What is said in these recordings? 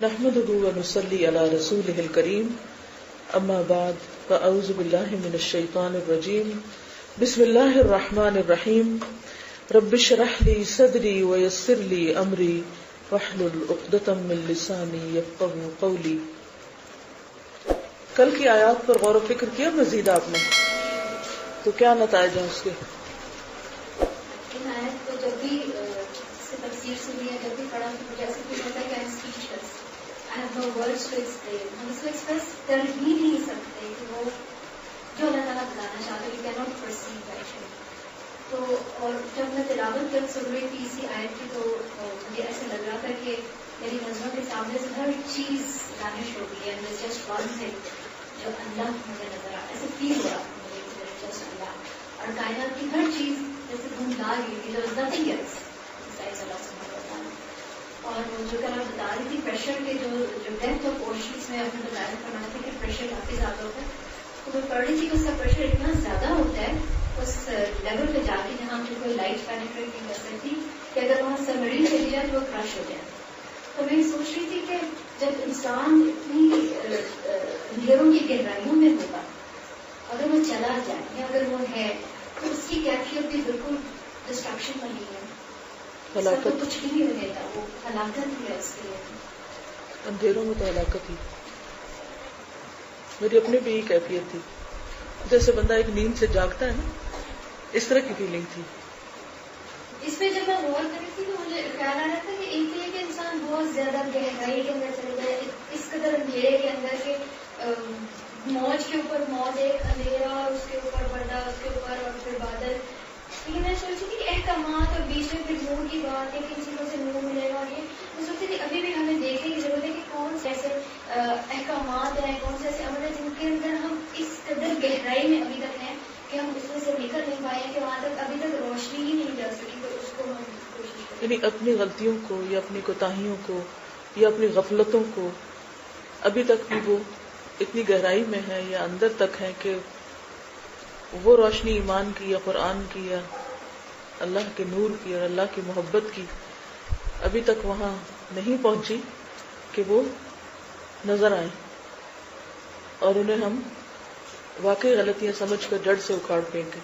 نحمده ونصلي على رسوله الكريم اما بعد فاعوذ بالله من الشيطان الرجيم بسم الله الرحمن الرحيم رب اشرح لي صدري ويسر لي امري واحلل عقدة من لساني يفقهوا قولي. کل کی آیات پر غور و فکر کیا مزید آپ نے؟ تو کیا نتائج ہیں اس کے؟ ان آیت کو جب بھی تفسیر سنی ہے، جب بھی پڑھا تو مجھے ایسا فیل ہوتا ہے کہ I have no words to explain. ہم اس کو ایکسپریس کر ہی نہیں سکتے کہ وہ جو اللہ تعالیٰ بتانا چاہتے ہیں، کین ناٹ پرسیو ایکچولی. تو اور جب میں تلاوت کر سن رہی تھی اسی آیت کی تو مجھے ایسا لگ رہا تھا کہ میری نظروں کے سامنے سے ہر چیز وینش ہو گئی ہے. جسٹ ون تھنگ جو اللہ مجھے نظر آ ایسے فیل ہو رہا تھا مجھے جسٹ اللہ، اور کائنات کی ہر چیز جیسے دھندلا گئی تھی. there was nothing else besides Allah subhanahu wa ta'ala. اور جو کل آپ بتا رہی تھی پریشر کے جو ڈیپتھ آف اوشنس میں آپ نے بتایا فرمایا تھا کہ پریشر کافی زیادہ ہوتا ہے. تو میں پڑھ رہی تھی کہ اس کا پریشر اتنا زیادہ ہوتا ہے اس لیول پہ جا کے جہاں پہ کوئی لائٹ پینیٹریٹ نہیں کر سکتی کہ اگر وہاں سبمرین چلی جائے تو وہ کرش ہو جائے. تو میں سوچ رہی تھی کہ جب انسان اتنی اندھیروں کی گہرائیوں میں ہوگا، اگر وہ چلا جائے یا اگر وہ ہے تو اس کی کیفیت بھی بالکل ڈسٹرکشن والی ہے. ہلاکت کچھ بھی نہیں رہتا، وہ ہلاکت ہی ہے اس کے لیے. اندھیروں میں تو ہلاکت ہی. میری اپنی بھی یہی کیفیت تھی، جیسے بندہ ایک نیند سے جاگتا ہے نا، اس طرح کی فیلنگ تھی. اس میں جب میں غور کری تھی تو مجھے خیال آ رہا تھا کہ ایک یہ کہ انسان بہت زیادہ گہرائی کے اندر چلے جائے، اس قدر اندھیرے کے اندر کہ موج کے اوپر موج، ایک اندھیرا اور اس کے اوپر پردہ، اس کے اوپر اور پھر بادل. لیکن میں سوچی تھی کہ احکامات اور بیچ میں پھر نور کی بات ہے، کن چیزوں سے نور ملے گا. اور یہ میں سوچتی تھی ابھی بھی ہمیں دیکھنے کی ضرورت ہے کہ کون سے ایسے احکامات ہیں، کون سے ایسے عمل ہیں جن کے اندر ہم اس قدر گہرائی میں ابھی تک ہیں کہ ہم اس میں سے نکل نہیں پائے ہیں، کہ وہاں تک ابھی تک روشنی ہی نہیں جا سکی. تو اس کو ہم کوشش کریں، یعنی اپنی غلطیوں کو یا اپنی کوتاہیوں کو یا اپنی غفلتوں کو ابھی تک بھی وہ اتنی گہرائی میں ہے یا اندر تک ہے کہ وہ روشنی ایمان کی یا قرآن کی یا اللہ کے نور کی اور اللہ کی محبت کی ابھی تک وہاں نہیں پہنچی کہ وہ نظر آئے اور انہیں ہم واقعی غلطیاں سمجھ کر جڑ سے اکھاڑ پھینکیں.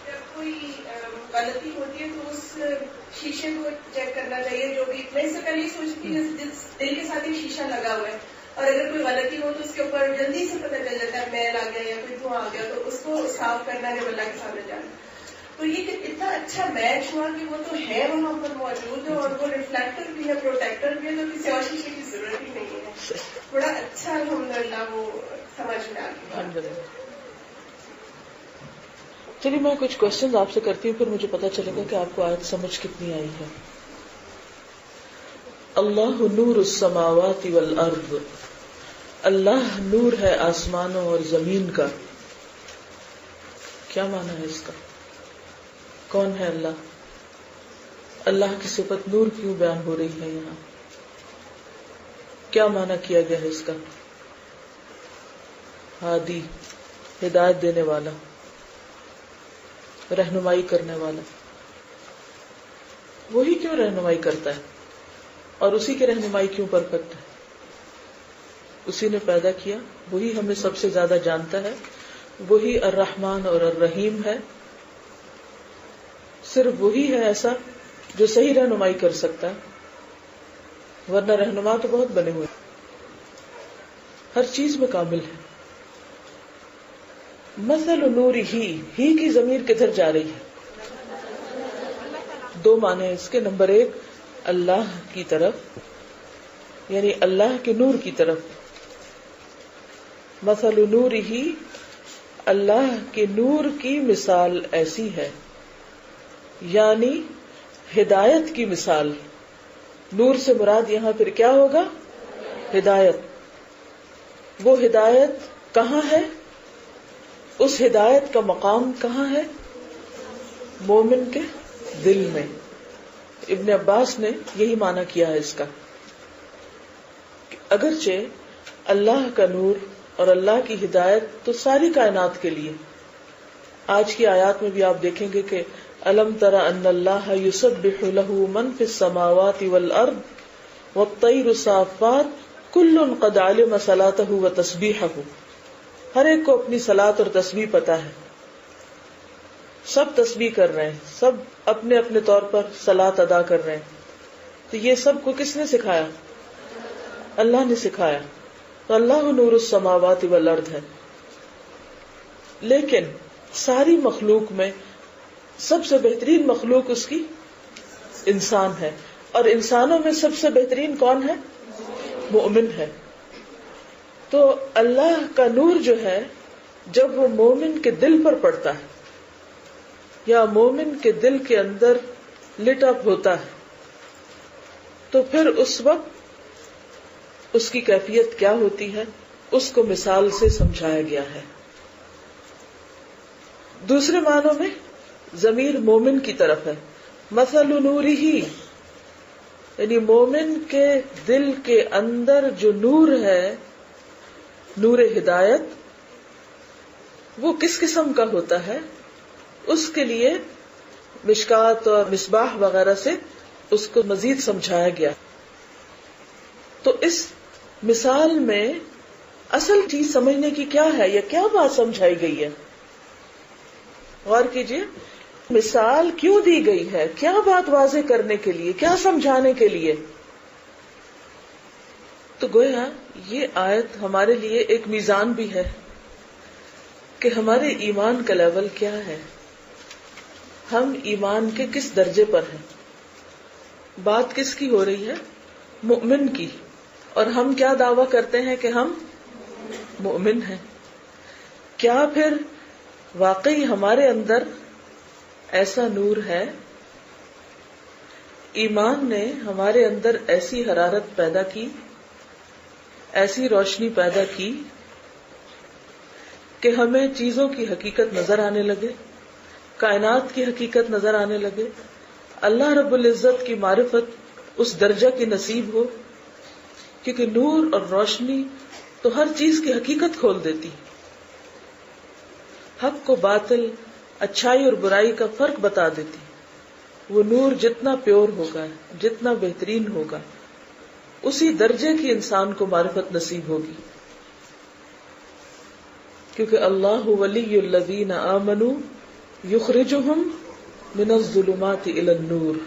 جب کوئی غلطی ہوتی ہے تو اس شیشے کو چیک کرنا چاہیے، جو بھی میں اس سے پہلے یہ سوچتی ہوں جس دل کے ساتھ ایک شیشہ لگا ہوا ہے، اور اگر کوئی غلطی ہو تو اس کے اوپر جلدی سے پتہ چل جاتا ہے میل آ گیا یا کوئی دھواں آ گیا، تو اس کو صاف کرنا ہے اللہ کے سامنے جانا. تو یہ کہ اتنا اچھا میچ ہوا کہ وہ تو ہے وہاں پر موجود ہے اور وہ ریفلیکٹر بھی ہے، پروٹیکٹر بھی ہے، تو کسی اور شیشے کی ضرورت ہی نہیں ہے. بڑا اچھا الحمدللہ وہ سمجھ میں آ گیا. چلیے میں کچھ کوشچنز آپ سے کرتی ہوں، پھر مجھے پتا چلے گا کہ آپ کو آیت سمجھ کتنی آئی ہے. اللہ نور السماوات والارض، اللہ نور ہے آسمانوں اور زمین کا. کیا معنی ہے اس کا؟ کون ہے اللہ؟ اللہ کی صفت نور کیوں بیان ہو رہی ہے یہاں؟ کیا معنی کیا گیا ہے اس کا؟ ہادی، ہدایت دینے والا، رہنمائی کرنے والا. وہی کیوں رہنمائی کرتا ہے اور اسی کی رہنمائی کیوں پرفیکٹ ہے؟ اسی نے پیدا کیا، وہی ہمیں سب سے زیادہ جانتا ہے، وہی الرحمن اور الرحیم ہے. صرف وہی ہے ایسا جو صحیح رہنمائی کر سکتا ہے، ورنہ رہنما تو بہت بنے ہوئے، ہر چیز میں کامل ہے. مثل نور ہی کی ضمیر کدھر جا رہی ہے؟ دو معنی اس کے. نمبر ایک، اللہ کی طرف، یعنی اللہ کے نور کی طرف. مثل نور ہی، اللہ کے نور کی مثال ایسی ہے، یعنی ہدایت کی مثال. نور سے مراد یہاں پھر کیا ہوگا؟ ہدایت. وہ ہدایت کہاں ہے؟ اس ہدایت کا مقام کہاں ہے؟ مومن کے دل میں. ابن عباس نے یہی معنی کیا ہے اس کا. اگرچہ اللہ کا نور اور اللہ کی ہدایت تو ساری کائنات کے لیے. آج کی آیات میں بھی آپ دیکھیں گے کہ الم تر ان اللہ یسبح له من فی السماوات والارض والطیر صافات کل قد علم صلاتہ وتسبیحہ، ہر ایک کو اپنی صلاۃ اور تسبیح پتا ہے، سب تسبیح کر رہے ہیں، سب اپنے اپنے طور پر صلاۃ ادا کر رہے ہیں. تو یہ سب کو کس نے سکھایا؟ اللہ نے سکھایا. تو اللہ نور السماوات والارض ہے. لیکن ساری مخلوق میں سب سے بہترین مخلوق اس کی انسان ہے، اور انسانوں میں سب سے بہترین کون ہے؟ مومن ہے. تو اللہ کا نور جو ہے جب وہ مومن کے دل پر پڑتا ہے یا مومن کے دل کے اندر لٹ اپ ہوتا ہے تو پھر اس وقت اس کی کیفیت کیا ہوتی ہے اس کو مثال سے سمجھایا گیا ہے. دوسرے معنوں میں ضمیر مومن کی طرف ہے. مثل نورہ، یعنی مومن کے دل کے اندر جو نور ہے، نور ہدایت، وہ کس قسم کا ہوتا ہے، اس کے لیے مشکات اور مصباح وغیرہ سے اس کو مزید سمجھایا گیا. تو اس مثال میں اصل چیز سمجھنے کی کیا ہے یا کیا بات سمجھائی گئی ہے؟ غور کیجئے، مثال کیوں دی گئی ہے، کیا بات واضح کرنے کے لیے، کیا سمجھانے کے لیے؟ تو گویا یہ آیت ہمارے لیے ایک میزان بھی ہے کہ ہمارے ایمان کا لیول کیا ہے، ہم ایمان کے کس درجے پر ہیں. بات کس کی ہو رہی ہے؟ مؤمن کی. اور ہم کیا دعویٰ کرتے ہیں کہ ہم مؤمن ہیں. کیا پھر واقعی ہمارے اندر ایسا نور ہے؟ ایمان نے ہمارے اندر ایسی حرارت پیدا کی، ایسی روشنی پیدا کی کہ ہمیں چیزوں کی حقیقت نظر آنے لگے، کائنات کی حقیقت نظر آنے لگے، اللہ رب العزت کی معرفت اس درجہ کی نصیب ہو، کیونکہ نور اور روشنی تو ہر چیز کی حقیقت کھول دیتی، حق کو باطل، اچھائی اور برائی کا فرق بتا دیتی. وہ نور جتنا پیور ہوگا، جتنا بہترین ہوگا، اسی درجے کی انسان کو معرفت نصیب ہوگی. کیونکہ اللہ ولی الذین آمنوا یخرجہم من الظلمات الی النور.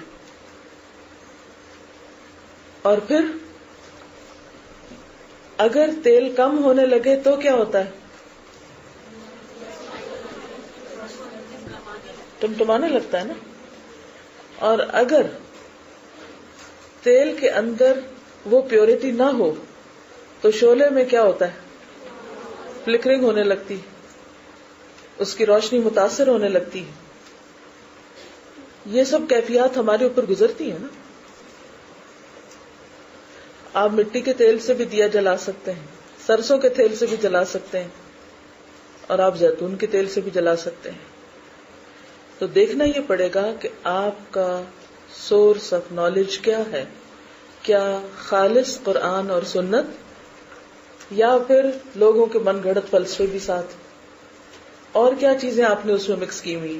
اور پھر اگر تیل کم ہونے لگے تو کیا ہوتا ہے؟ ٹمٹمانے لگتا ہے نا. اور اگر تیل کے اندر وہ پیورٹی نہ ہو تو شعلے میں کیا ہوتا ہے؟ فلکرنگ ہونے لگتی، اس کی روشنی متاثر ہونے لگتی. یہ سب کیفیات ہمارے اوپر گزرتی ہیں نا. آپ مٹی کے تیل سے بھی دیا جلا سکتے ہیں، سرسوں کے تیل سے بھی جلا سکتے ہیں، اور آپ زیتون کے تیل سے بھی جلا سکتے ہیں. تو دیکھنا یہ پڑے گا کہ آپ کا سورس آف نالج کیا ہے. کیا خالص قرآن اور سنت، یا پھر لوگوں کے من گھڑت فلسفے بھی ساتھ، اور کیا چیزیں آپ نے اس میں مکس کی ہوئی.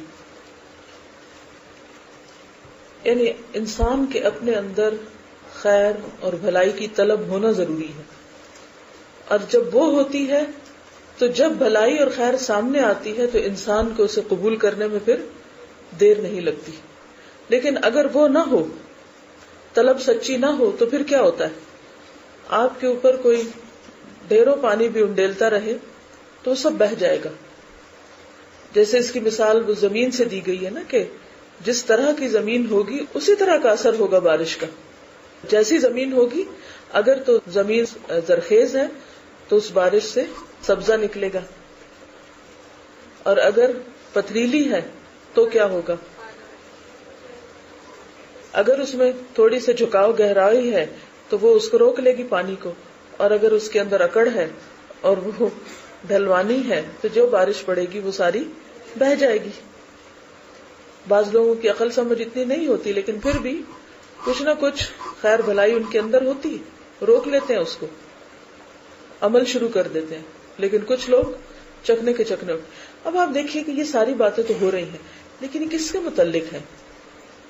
یعنی انسان کے اپنے اندر خیر اور بھلائی کی طلب ہونا ضروری ہے، اور جب وہ ہوتی ہے تو جب بھلائی اور خیر سامنے آتی ہے تو انسان کو اسے قبول کرنے میں پھر دیر نہیں لگتی. لیکن اگر وہ نہ ہو، طلب سچی نہ ہو، تو پھر کیا ہوتا ہے؟ آپ کے اوپر کوئی ڈھیروں پانی بھی انڈیلتا رہے تو سب بہہ جائے گا. جیسے اس کی مثال وہ زمین سے دی گئی ہے نا، کہ جس طرح کی زمین ہوگی اسی طرح کا اثر ہوگا بارش کا. جیسی زمین ہوگی، اگر تو زمین زرخیز ہے تو اس بارش سے سبزہ نکلے گا، اور اگر پتھریلی ہے تو کیا ہوگا؟ اگر اس میں تھوڑی سی جھکاؤ گہرائی ہے تو وہ اس کو روک لے گی پانی کو، اور اگر اس کے اندر اکڑ ہے اور وہ ڈھلوانی ہے تو جو بارش پڑے گی وہ ساری بہہ جائے گی. بعض لوگوں کی عقل سمجھ اتنی نہیں ہوتی، لیکن پھر بھی کچھ نہ کچھ خیر بھلائی ان کے اندر ہوتی، روک لیتے ہیں، اس کو عمل شروع کر دیتے ہیں. لیکن کچھ لوگ چکنے کے چکنے. اب آپ دیکھیے کہ یہ ساری باتیں تو ہو رہی ہیں، لیکن یہ کس کے متعلق ہے؟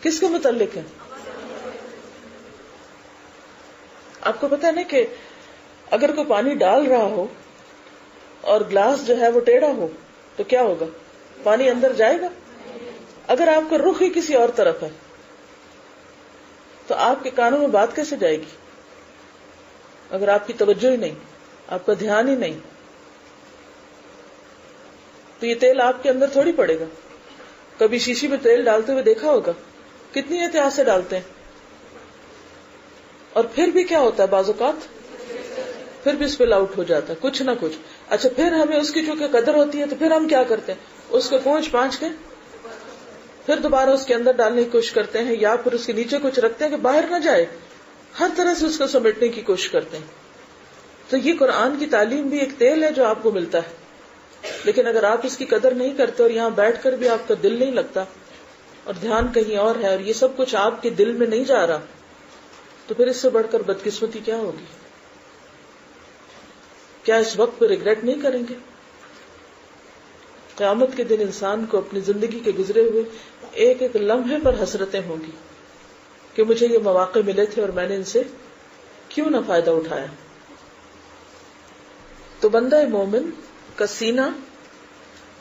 کس کے متعلق ہے؟ آپ کو پتا نا کہ اگر کوئی پانی ڈال رہا ہو اور گلاس جو ہے وہ ٹیڑھا ہو تو کیا ہوگا؟ پانی اندر جائے گا. اگر آپ کا رخ ہی کسی اور طرف ہے تو آپ کے کانوں میں بات کیسے جائے گی؟ اگر آپ کی توجہ ہی نہیں، آپ کا دھیان ہی نہیں، تو یہ تیل آپ کے اندر تھوڑی پڑے گا. کبھی شیشی میں تیل ڈالتے ہوئے دیکھا ہوگا، کتنی احتیاط سے ڈالتے ہیں. اور پھر بھی کیا ہوتا ہے، بعض اوقات پھر بھی اسپل آؤٹ ہو جاتا ہے کچھ نہ کچھ. اچھا پھر ہمیں اس کی چونکہ قدر ہوتی ہے تو پھر ہم کیا کرتے ہیں، اس کو پونچھ پانچ کے پھر دوبارہ اس کے اندر ڈالنے کی کوشش کرتے ہیں، یا پھر اس کے نیچے کچھ رکھتے ہیں کہ باہر نہ جائے. ہر طرح سے اس کو سمیٹنے کی کوشش کرتے ہیں. تو یہ قرآن کی تعلیم بھی ایک تیل ہے جو آپ کو ملتا ہے. لیکن اگر آپ اس کی قدر نہیں کرتے اور یہاں بیٹھ کر بھی آپ کا دل نہیں لگتا اور دھیان کہیں اور ہے اور یہ سب کچھ آپ کے دل میں نہیں جا رہا، تو پھر اس سے بڑھ کر بدقسمتی کیا ہوگی؟ کیا اس وقت پہ ریگریٹ نہیں کریں گے؟ قیامت کے دن انسان کو اپنی زندگی کے گزرے ہوئے ایک ایک لمحے پر حسرتیں ہوں گی کہ مجھے یہ مواقع ملے تھے اور میں نے ان سے کیوں نہ فائدہ اٹھایا. تو بندہ مومن کا سینہ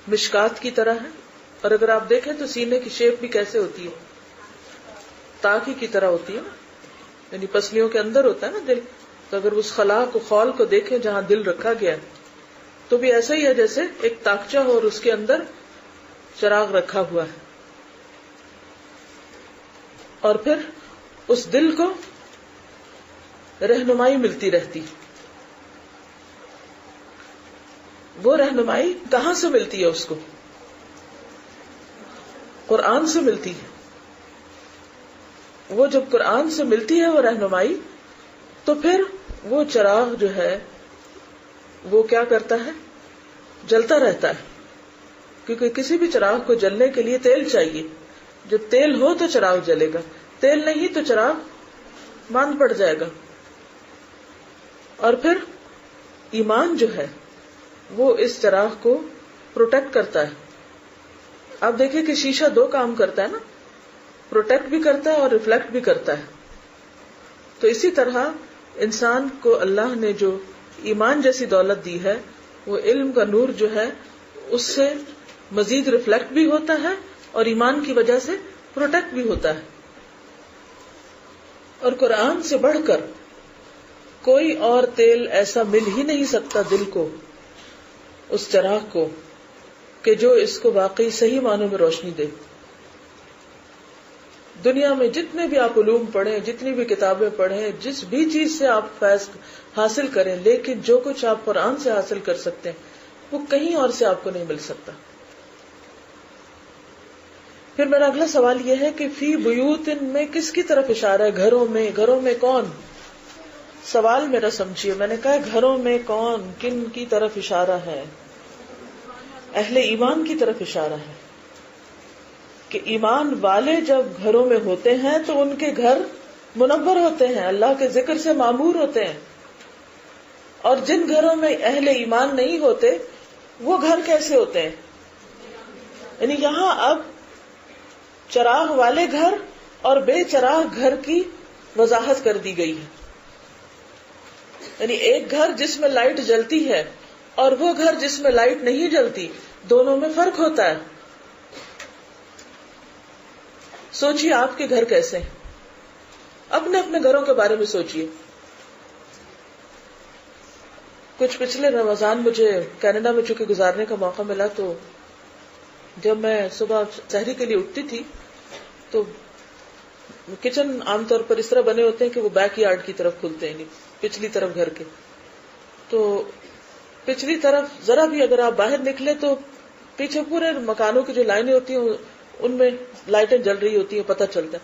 مشکات کی طرح ہے، اور اگر آپ دیکھیں تو سینے کی شیپ بھی کیسے ہوتی ہے، تاکی کی طرح ہوتی ہے، یعنی پسلیوں کے اندر ہوتا ہے نا دل. تو اگر اس خلا کو خول کو دیکھیں جہاں دل رکھا گیا ہے تو بھی ایسا ہی ہے جیسے ایک تاکچہ ہو اور اس کے اندر چراغ رکھا ہوا ہے. اور پھر اس دل کو رہنمائی ملتی رہتی. وہ رہنمائی کہاں سے ملتی ہے؟ اس کو قرآن سے ملتی ہے. وہ جب قرآن سے ملتی ہے وہ رہنمائی، تو پھر وہ چراغ جو ہے وہ کیا کرتا ہے؟ جلتا رہتا ہے. کیونکہ کسی بھی چراغ کو جلنے کے لیے تیل چاہیے. جب تیل ہو تو چراغ جلے گا، تیل نہیں تو چراغ ماند پڑ جائے گا. اور پھر ایمان جو ہے وہ اس چراغ کو پروٹیکٹ کرتا ہے. آپ دیکھیں کہ شیشہ دو کام کرتا ہے نا، پروٹیکٹ بھی کرتا ہے اور ریفلیکٹ بھی کرتا ہے. تو اسی طرح انسان کو اللہ نے جو ایمان جیسی دولت دی ہے، وہ علم کا نور جو ہے اس سے مزید ریفلیکٹ بھی ہوتا ہے اور ایمان کی وجہ سے پروٹیکٹ بھی ہوتا ہے. اور قرآن سے بڑھ کر کوئی اور تیل ایسا مل ہی نہیں سکتا دل کو، اس چراغ کو، کہ جو اس کو واقعی صحیح معنوں میں روشنی دے. دنیا میں جتنے بھی آپ علوم پڑھیں، جتنی بھی کتابیں پڑھیں، جس بھی چیز سے آپ فیض حاصل کریں، لیکن جو کچھ آپ قرآن سے حاصل کر سکتے ہیں وہ کہیں اور سے آپ کو نہیں مل سکتا. پھر میرا اگلا سوال یہ ہے کہ فی بیوت میں کس کی طرف اشارہ ہے؟ گھروں میں کون؟ سوال میرا سمجھیے، میں نے کہا گھروں میں کون، کن کی طرف اشارہ ہے؟ اہل ایمان کی طرف اشارہ ہے کہ ایمان والے جب گھروں میں ہوتے ہیں تو ان کے گھر منور ہوتے ہیں، اللہ کے ذکر سے معمور ہوتے ہیں. اور جن گھروں میں اہل ایمان نہیں ہوتے وہ گھر کیسے ہوتے ہیں؟ یعنی یہاں اب چراغ والے گھر اور بے چراغ گھر کی وضاحت کر دی گئی ہے. یعنی ایک گھر جس میں لائٹ جلتی ہے اور وہ گھر جس میں لائٹ نہیں جلتی، دونوں میں فرق ہوتا ہے. سوچیے آپ کے گھر کیسے ہیں، اپنے اپنے گھروں کے بارے میں سوچیے. کچھ پچھلے رمضان مجھے کینیڈا میں چونکہ گزارنے کا موقع ملا، تو جب میں صبح سحری کے لیے اٹھتی تھی تو کچن عام طور پر اس طرح بنے ہوتے ہیں کہ وہ بیک یارڈ کی طرف کھلتے ہیں، پچھلی طرف گھر کے. تو پچھلی طرف ذرا بھی اگر آپ باہر نکلے تو پیچھے پورے مکانوں کی جو لائنیں ہوتی ہیں ان میں لائٹیں جل رہی ہوتی ہیں، پتہ چلتا ہے.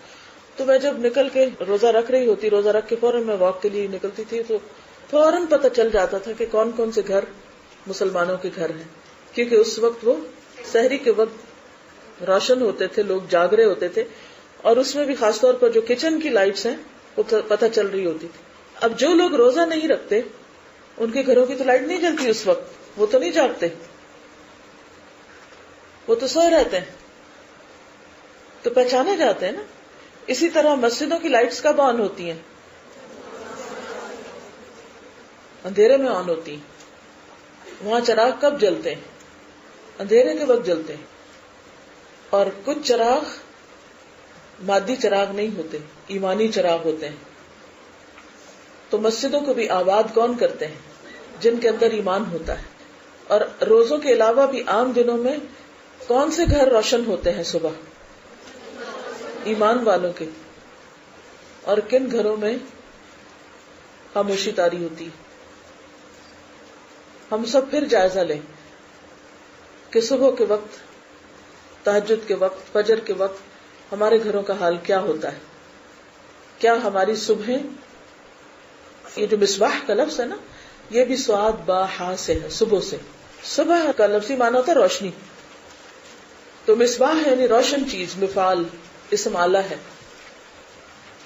تو میں جب نکل کے روزہ رکھ رہی ہوتی، روزہ رکھ کے فوراً میں واک کے لیے نکلتی تھی، تو فوراً پتہ چل جاتا تھا کہ کون کون سے گھر مسلمانوں کے گھر ہیں، کیونکہ اس وقت وہ سحری کے وقت روشن ہوتے تھے، لوگ جاگ رہے ہوتے تھے، اور اس میں بھی خاص طور پر جو کچن کی لائٹس ہیں وہ پتہ چل رہی ہوتی تھی. اب جو لوگ روزہ نہیں رکھتے ان کے گھروں کی تو لائٹ نہیں جلتی اس وقت، وہ تو نہیں جاگتے، وہ تو سو رہتے ہیں، تو پہچانے جاتے ہیں نا. اسی طرح مسجدوں کی لائٹس کب آن ہوتی ہیں؟ اندھیرے میں آن ہوتی ہیں. وہاں چراغ کب جلتے ہیں؟ اندھیرے کے وقت جلتے ہیں. اور کچھ چراغ مادی چراغ نہیں ہوتے، ایمانی چراغ ہوتے ہیں. تو مسجدوں کو بھی آباد کون کرتے ہیں؟ جن کے اندر ایمان ہوتا ہے. اور روزوں کے علاوہ بھی عام دنوں میں کون سے گھر روشن ہوتے ہیں صبح؟ ایمان والوں کے. اور کن گھروں میں خاموشی طاری ہوتی؟ ہم سب پھر جائزہ لیں کہ صبح کے وقت، تہجد کے وقت، فجر کے وقت ہمارے گھروں کا حال کیا ہوتا ہے. کیا ہماری صبحیں، یہ جو مصباح کا لفظ ہے نا، یہ بھی سواد با ہا سے ہے، صبح سے. صبح کا لفظی معنی ہوتا ہے روشنی. تو مصباح یعنی روشن چیز، مفعال اسم آلہ ہے.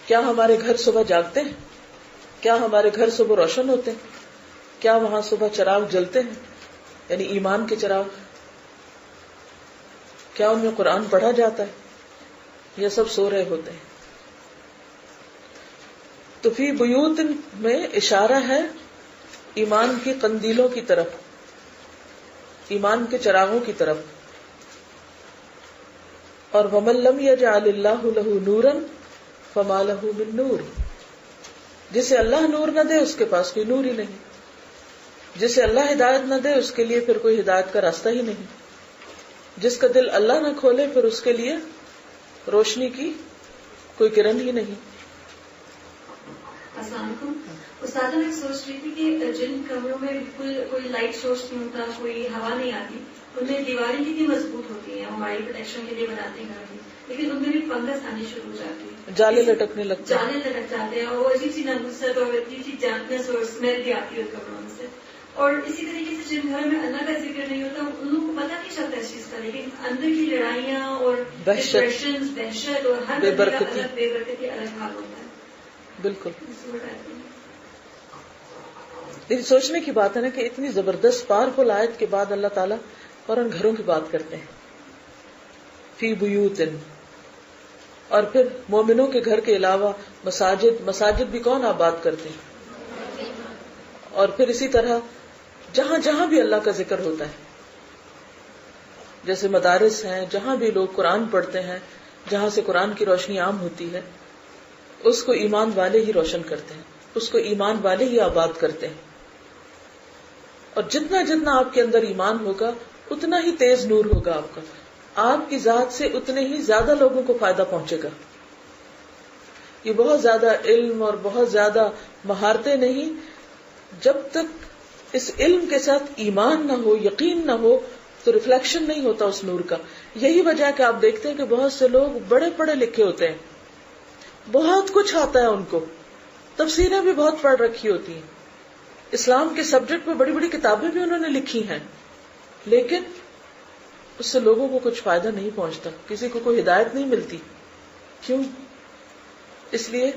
کیا ہمارے گھر صبح جاگتے ہیں؟ کیا ہمارے گھر صبح روشن ہوتے ہیں؟ کیا وہاں صبح چراغ جلتے ہیں، یعنی ایمان کے چراغ؟ کیا ان میں قرآن پڑھا جاتا ہے؟ یہ سب سو رہے ہوتے ہیں. تو فی بیوت میں اشارہ ہے ایمان کی قندیلوں کی طرف، ایمان کے چراغوں کی طرف. اور وَمَن لَّمْ يَجْعَلِ اللَّهُ لَهُ نُورًا فَمَا لَهُ مِن نُّورٍ. جسے اللہ نور نہ دے اس کے پاس کوئی نور ہی نہیں. جسے اللہ ہدایت نہ دے اس کے لیے پھر کوئی ہدایت کا راستہ ہی نہیں. جس کا دل اللہ نہ کھولے پھر اس کے لیے روشنی کی کوئی کرن ہی نہیں. السلام علیکم. استاد میں سوچ رہی تھی کہ جن کمروں میں بالکل کوئی لائٹ سورس نہیں ہوتا، کوئی ہوا نہیں آتی، ان میں دیواریں کتنی مضبوط ہوتی ہیں، ہماری پروٹیکشن کے لیے بناتے ہیں گھر میں، لیکن ان میں بھی فنگس آنی شروع ہو جاتی ہے، جالے لٹکنے لگتے ہیں، جانے لٹک جاتے ہیں، اور وہ عجیب سی ناموست اور عجیب سی جانکنس اور اسمیل بھی آتی ہے ان کمروں میں سے. اور اسی طریقے سے جن گھروں میں اللہ کا ذکر نہیں ہوتا ان لوگوں کو پتہ نہیں چلتا اس چیز کا، لیکن اندر کی لڑائیاں اور ڈپریشن، وحشت اور ہر بے طرح کا برکتی، الگ بے برکتی الگ حال ہوتا ہے. بالکل. لیکن سوچنے کی بات ہے نا کہ اتنی زبردست پاورفل آیت کے بعد اللہ تعالیٰ فوراً گھروں کی بات کرتے ہیں، فی بیوت. اور پھر مومنوں کے گھر کے علاوہ مساجد بھی کون آباد کرتے ہیں. اور پھر اسی طرح جہاں جہاں بھی اللہ کا ذکر ہوتا ہے، جیسے مدارس ہیں، جہاں بھی لوگ قرآن پڑھتے ہیں، جہاں سے قرآن کی روشنی عام ہوتی ہے، اس کو ایمان والے ہی روشن کرتے ہیں، اس کو ایمان والے ہی آباد کرتے ہیں. اور جتنا جتنا آپ کے اندر ایمان ہوگا اتنا ہی تیز نور ہوگا آپ کا، آپ کی ذات سے اتنے ہی زیادہ لوگوں کو فائدہ پہنچے گا. یہ بہت زیادہ علم اور بہت زیادہ مہارتیں نہیں، جب تک اس علم کے ساتھ ایمان نہ ہو، یقین نہ ہو، تو ریفلیکشن نہیں ہوتا اس نور کا. یہی وجہ ہے کہ آپ دیکھتے ہیں کہ بہت سے لوگ بڑے پڑھے لکھے ہوتے ہیں، بہت کچھ آتا ہے ان کو، تفسیریں بھی بہت پڑھ رکھی ہوتی ہیں، اسلام کے سبجیکٹ پہ بڑی بڑی کتابیں بھی انہوں نے لکھی ہیں، لیکن اس سے لوگوں کو کچھ فائدہ نہیں پہنچتا، کسی کو کوئی ہدایت نہیں ملتی. کیوں؟ اس لیے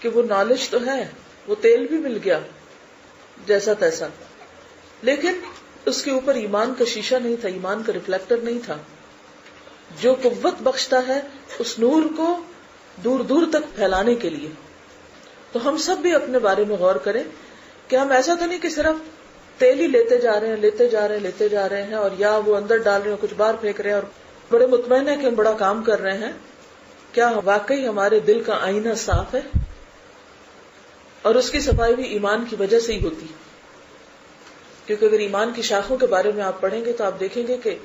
کہ وہ نالج تو ہے، وہ تیل بھی مل گیا جیسا تیسا، لیکن اس کے اوپر ایمان کا شیشہ نہیں تھا، ایمان کا ریفلیکٹر نہیں تھا جو قوت بخشتا ہے اس نور کو دور دور تک پھیلانے کے لیے. تو ہم سب بھی اپنے بارے میں غور کریں کہ ہم ایسا تو نہیں کہ صرف تیل ہی لیتے جا رہے ہیں اور یا وہ اندر ڈال رہے ہیں کچھ باہر پھینک رہے ہیں اور بڑے مطمئن ہیں کہ ہم بڑا کام کر رہے ہیں. کیا واقعی ہمارے دل کا آئینہ صاف ہے؟ اور اس کی صفائی بھی ایمان کی وجہ سے ہی ہوتی ہے، کیونکہ اگر ایمان کی شاخوں کے بارے میں آپ پڑھیں گے تو آپ دیکھیں گے کہ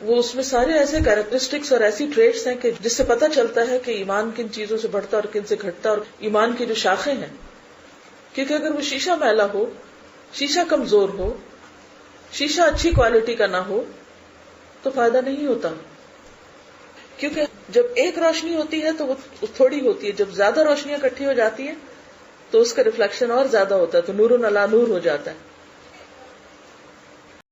وہ اس میں سارے ایسے کیریکٹرسٹکس اور ایسی ٹریٹس ہیں کہ جس سے پتہ چلتا ہے کہ ایمان کن چیزوں سے بڑھتا اور کن سے گھٹتا، اور ایمان کی جو شاخیں ہیں. کیونکہ اگر وہ شیشہ میلا ہو، شیشہ کمزور ہو، شیشہ اچھی کوالٹی کا نہ ہو تو فائدہ نہیں ہوتا. کیونکہ جب ایک روشنی ہوتی ہے تو وہ تھوڑی ہوتی ہے، جب زیادہ روشنیاں اکٹھی ہو جاتی ہیں تو اس کا ریفلیکشن اور زیادہ ہوتا ہے، تو نور علی نور ہو جاتا ہے.